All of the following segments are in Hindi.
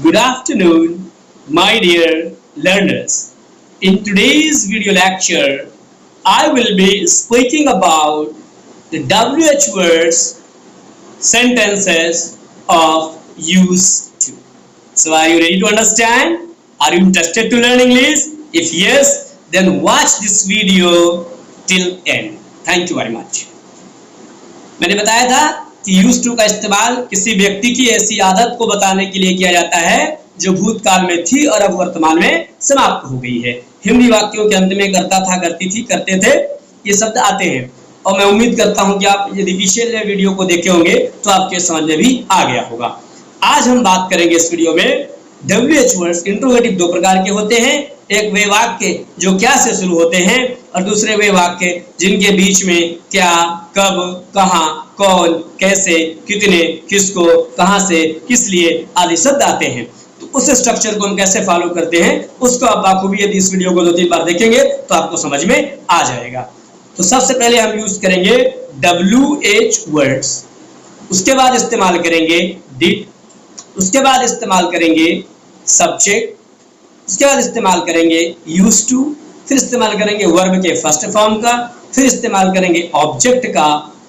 Good afternoon, my dear learners. In today's video lecture, I will be speaking about the WH words sentences of used to. So, are you ready to understand? Are you interested to learn English? If yes, then watch this video till end. Thank you very much. मैंने बताया था कि यूज टू का इस्तेमाल किसी व्यक्ति की ऐसी आदत को बताने के लिए किया जाता है जो भूतकाल में थी और अब वर्तमान में समाप्त हो गई है। हिंदी वाक्यों के अंत में करता था, करती थी, करते थे, ये शब्द आते हैं और मैं उम्मीद करता हूं कि आप यदि पिछले वीडियो को देखे होंगे तो आपके समझ में भी आ गया होगा। आज हम बात करेंगे इस वीडियो में WH वर्ड्स इंट्रोगेटिव दो प्रकार के होते हैं। एक वे वाक्य जो क्या से शुरू होते हैं और दूसरे वे वाक्य जिनके बीच में क्या, कब, कहां, कौन, कैसे, कितने, किसको, कहां से, किस लिए आदि शब्द आते हैं। तो उस स्ट्रक्चर को हम कैसे फॉलो करते हैं उसको आप बाखूबी यदि इस वीडियो को 2-3 बार देखेंगे तो आपको समझ में आ जाएगा। तो सबसे पहले हम यूज करेंगे WH वर्ड्स, उसके बाद इस्तेमाल करेंगे डिड, उसके बाद इस्तेमाल करेंगे सब्जेक्ट, उसके बाद इस्तेमाल करेंगे यूज्ड टू, फिर इस्तेमाल करेंगे वर्ब के फर्स्ट फॉर्म का, फिर इस्तेमाल करेंगे ऑब्जेक्ट का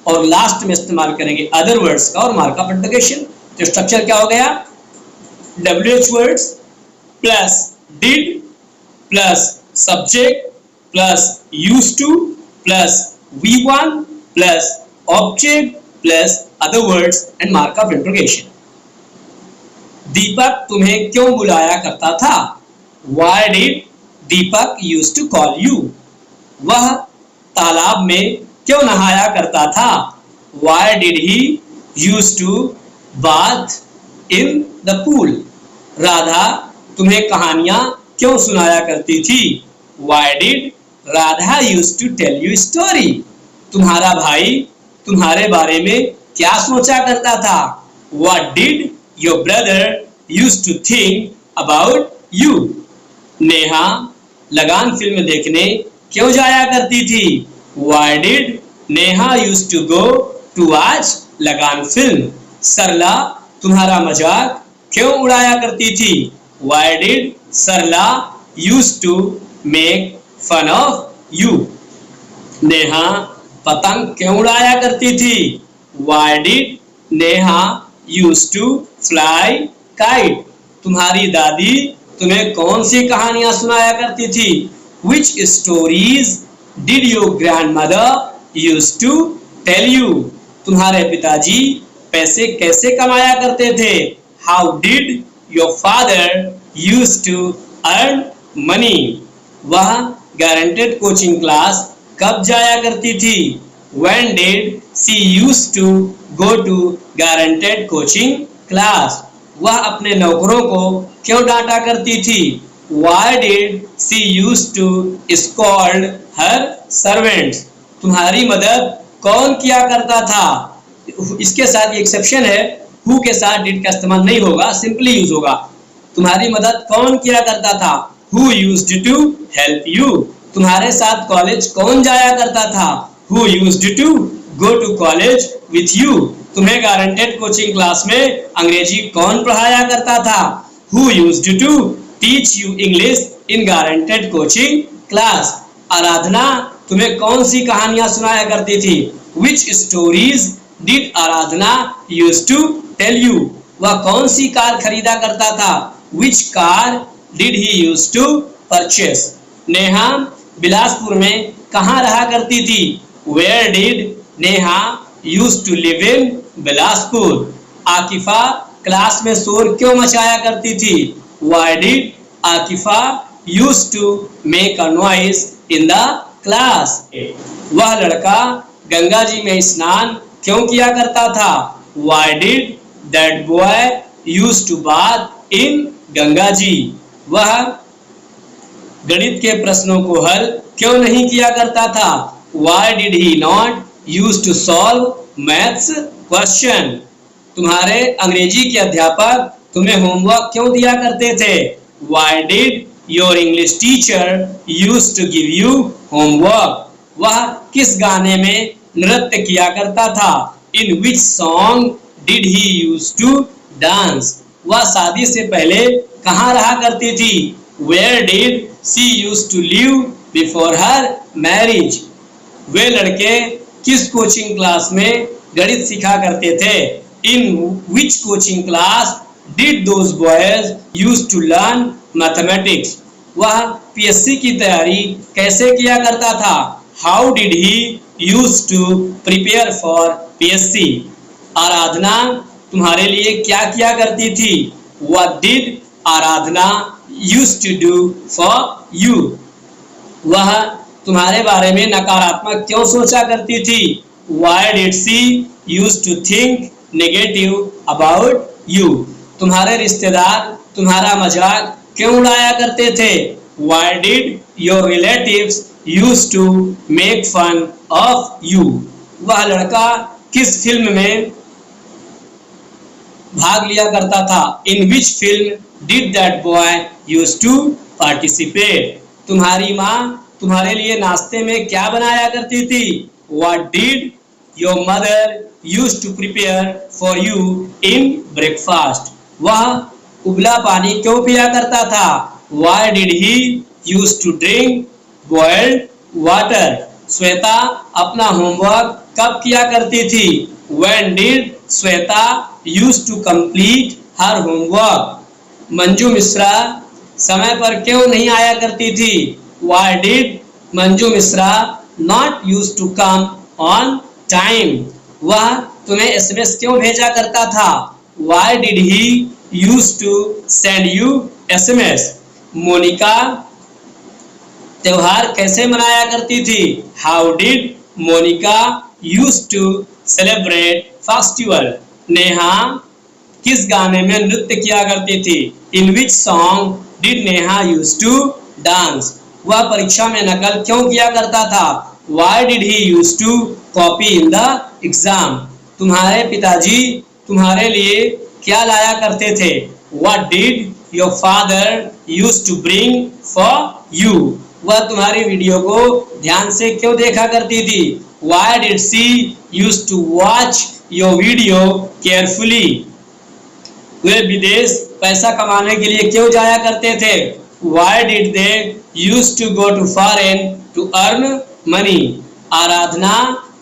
और लास्ट में इस्तेमाल करेंगे अदर वर्ड्स का और मार्क ऑफ इंटीग्रेशन। तो स्ट्रक्चर क्या हो गया? WH words plus did plus subject plus used to plus V1 plus object plus other words and mark of integration. Deepak तुम्हें क्यों बुलाया करता था? Why did Deepak used to call you? वह तालाब में क्यों नहाया करता था? Why did he used to bath in the pool? Radha तुम्हें कहानियां क्यों सुनाया करती थी? Why did Radha used to tell you story? तुम्हारा भाई तुम्हारे बारे में क्या सोचा करता था? What did your brother used to think about you? Neha लगान फिल्म देखने क्यों जाया करती थी? Why did Neha used to go to watch लगान फिल्म? सरला तुम्हारा मजाक क्यों उड़ाया करती थी? Why did Sarla used to make fun of you? Neha पतंग क्यों उड़ाया करती थी? Why did Neha used to fly kite? तुम्हारी दादी तुम्हें कौन सी कहानियां सुनाया करती थी? Which stories did your grandmother used to tell you? तुम्हारे पिताजी पैसे कैसे कमाया करते थे? How did your father used to earn money? वह गारंटेड कोचिंग क्लास कब जाया करती थी? When did she used to go to guaranteed coaching class? वह अपने नौकरों को क्यों डांटा करती थी? Why did she used to scold her servants? तुम्हारी मदद कौन किया करता था? इसके साथ एक्सेप्शन है, who के साथ did का इस्तेमाल नहीं होगा, सिंपली यूज होगा। तुम्हारी मदद कौन किया करता था? Who used to help you? तुम्हारे साथ कॉलेज कौन जाया करता था? Who used to go to college with you? तुम्हें गारंटेड कोचिंग क्लास में अंग्रेजी कौन पढ़ाया करता था? Who used to teach you English in guaranteed coaching class? आराधना तुम्हें कौन सी कहानियां सुनाया करती थी? Which stories did Aradhana used to tell you? वह कौन सी कार खरीदा करता था? Which car did he used to purchase? Neha Bilaspur में कहाँ रहा करती थी? Where did Neha used to live in Bilaspur? Aakifa class में शोर क्यों मचाया करती थी? Why did आकिफा used to make a noise in the class? वह लड़का गंगा जी में स्नान क्यों किया करता था? Why did that boy used to bath in Ganga ji? वह गणित के प्रश्नों को हल क्यों नहीं किया करता था? Why did he not used to solve maths question? तुम्हारे अंग्रेजी के अध्यापक तुम्हें होमवर्क क्यों दिया करते थे? Why did your English teacher used to give you homework? वह किस गाने में नृत्य किया करता था? In which song did he used to dance? वह शादी से पहले कहाँ रहा करती थी? Where did she used to live before her marriage? वे लड़के किस कोचिंग क्लास में गणित सीखा करते थे? In which coaching class did those boys used to learn mathematics? वह पीएससी की तैयारी कैसे किया करता था? How did he used to prepare for PSC? आराधना तुम्हारे लिए क्या किया करती थी? What did Aradhana used to do for you? वह तुम्हारे बारे में नकारात्मक क्यों सोचा करती थी? Why did she used to think negative about you? तुम्हारे रिश्तेदार तुम्हारा मजाक क्यों उड़ाया करते थे? Why did your relatives used to make fun of you? वह लड़का किस फिल्म में भाग लिया करता था? In which film did that boy used to participate? तुम्हारी माँ तुम्हारे लिए नाश्ते में क्या बनाया करती थी? What did your mother used to prepare for you in breakfast? वह उबला पानी क्यों पिया करता था? Why did he used to drink boiled water? Shweta अपना होमवर्क कब किया करती थी? When did Shweta used to complete her homework? Manju Mishra समय पर क्यों नहीं आया करती थी? Why did Manju Mishra not used to come on time? वह तुम्हें एसएमएस क्यों भेजा करता था? Why did he used to send you SMS? Monika त्योहार कैसे मनाया करती थी? How did Monika used to celebrate festival? Neha किस गाने में नृत्य किया करती थी? In which song did Neha used to dance? वह परीक्षा में नकल क्यों किया करता था? Why did he used to copy in the exam? तुम्हारे पिताजी तुम्हारे लिए क्या लाया करते थे? What did your father used to bring for you? वह तुम्हारी वीडियो को ध्यान से क्यों देखा करती थी? Why did she used to watch your video carefully? वे विदेश पैसा कमाने के लिए क्यों जाया करते थे? Why did they used to go to foreign to earn money? आराधना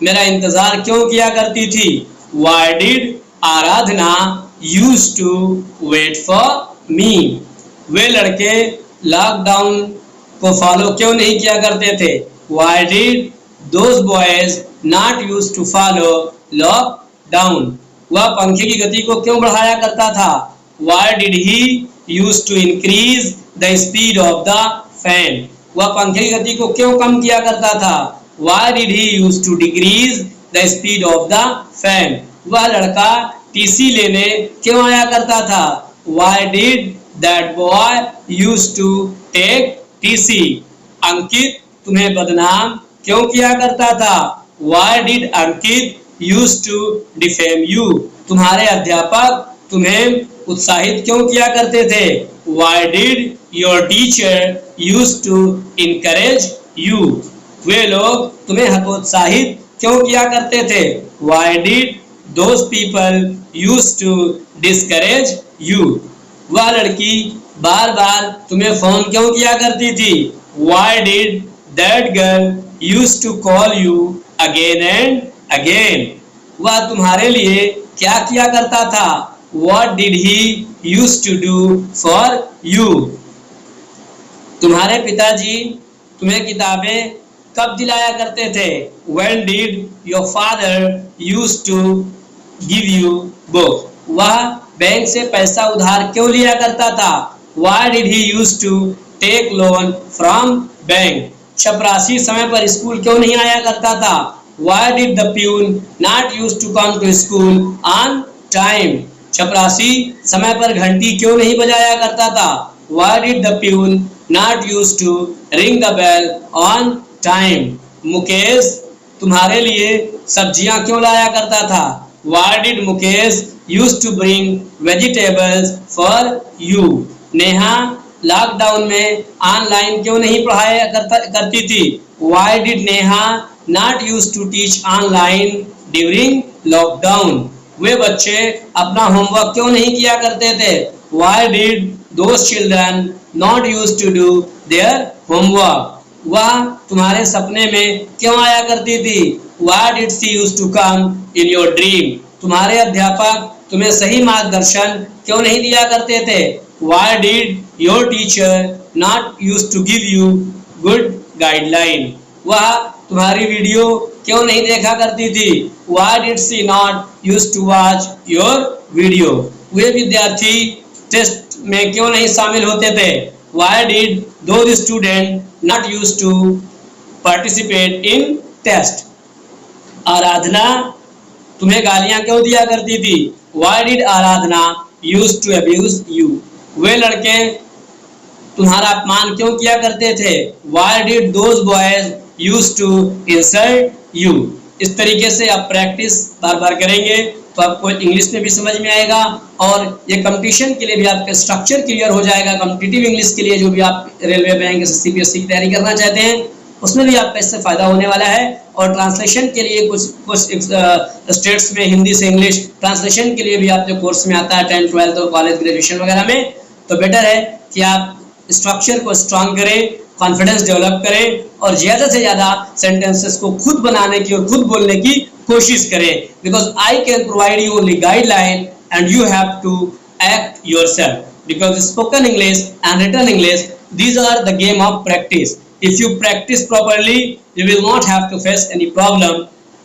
मेरा इंतजार क्यों किया करती थी? Why did Aradhana used to wait for me? वे लड़के लॉकडाउन को फॉलो क्यों नहीं किया करते थे? Why did those boys not used to follow lockdown? वह पंखे की गति को क्यों बढ़ाया करता था? Why did he used to increase the speed of the fan? वह पंखे की गति को क्यों कम किया करता था? Why did he used to decrease the speed of the fan? वह लड़का टीसी लेने क्यों आया करता था? Why did that boy used to take TC? अंकित तुम्हें बदनाम क्यों किया करता था? Why did Ankit used to defame you? तुम्हारे अध्यापक तुम्हें उत्साहित क्यों किया करते थे? Why did your teacher used to encourage you? वे लोग तुम्हें हतोत्साहित क्यों किया करते थे? Why did those people used to discourage you? वह लड़की बार बार तुम्हें फोन क्यों किया करती थी? Why did that girl used to call you again and again? वह तुम्हारे लिए क्या किया करता था? What did he used to do for you? तुम्हारे पिताजी तुम्हें किताबें कब दिलाया करते थे? When did your father used to give you book? वह बैंक से पैसा उधार क्यों लिया करता था? Why did he used to take loan from bank? चपरासी समय पर स्कूल क्यों नहीं आया करता था? Why did the peon not used to come to school on time? चपरासी समय पर घंटी क्यों नहीं बजाया करता था? Why did the peon not used to ring the bell on time? Mukesh तुम्हारे लिए सब्जियां क्यों लाया करता था? Why did Mukesh used to bring vegetables for you? Neha lockdown में ऑनलाइन क्यों नहीं पढ़ाया करती थी? Why did Neha not used to teach online during lockdown? वे बच्चे अपना होमवर्क क्यों नहीं किया करते थे? Why did those children not used to do their homework? वह तुम्हारे सपने में क्यों आया करती थी? Why did she used to come in your dream? तुम्हारे अध्यापक तुम्हें सही मार्गदर्शन क्यों नहीं दिया करते थे? Why did your teacher not used to give you good guideline? वह तुम्हारी वीडियो क्यों नहीं देखा करती थी? Why did she not used to watch your video? वे विद्यार्थी टेस्ट में क्यों नहीं शामिल होते थे? Why did those students not used to participate in test? आराधना तुम्हें गालियां क्यों दिया करती थी? Why did Aradhana used to abuse you? वे लड़के तुम्हारा अपमान क्यों किया करते थे? Why did those boys used to insult you? इस तरीके से आप प्रैक्टिस बार बार करेंगे तो आपको इंग्लिश में भी समझ में आएगा और ये कंपटीशन के लिए भी आपका स्ट्रक्चर क्लियर हो जाएगा। कॉम्पिटिटिव इंग्लिश के लिए जो भी आप रेलवे बैंक सीपीएससी की तैयारी करना चाहते हैं उसमें भी आपका इससे फायदा होने वाला है। और ट्रांसलेशन के लिए कुछ स्टेट्स में हिंदी से इंग्लिश ट्रांसलेशन के लिए भी आप जो कोर्स में आता है 10th 12th और कॉलेज ग्रेजुएशन वगैरह में, तो बेटर है कि आप स्ट्रक्चर को स्ट्रॉन्ग करें, कॉन्फिडेंस डेवलप करें और ज़्यादा से ज़्यादा सेंटेंसेस को खुद बनाने की और खुद बोलने की कोशिश करें। Because I can provide you only guideline and you have to act yourself. Because spoken English and written English, these are the game of practice. If you practice properly, you will not have to face any problem,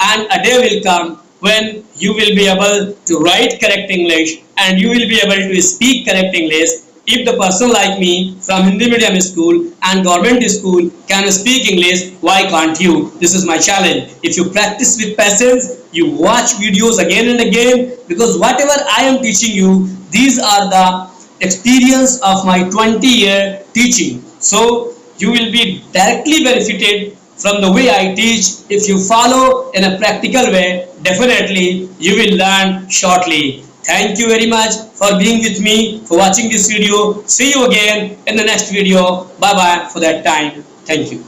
and a day will come when you will be able to write correct English and you will be able to speak correct English. If the person like me from Hindi medium school and government school can speak English, why can't you? This is my challenge. If you practice with patience, you watch videos again and again, because whatever I am teaching you, these are the experience of my 20-year teaching. So you will be directly benefited from the way I teach. If you follow in a practical way, definitely you will learn shortly. Thank you very much for being with me, for watching this video. See you again in the next video. Bye bye for that time. Thank you.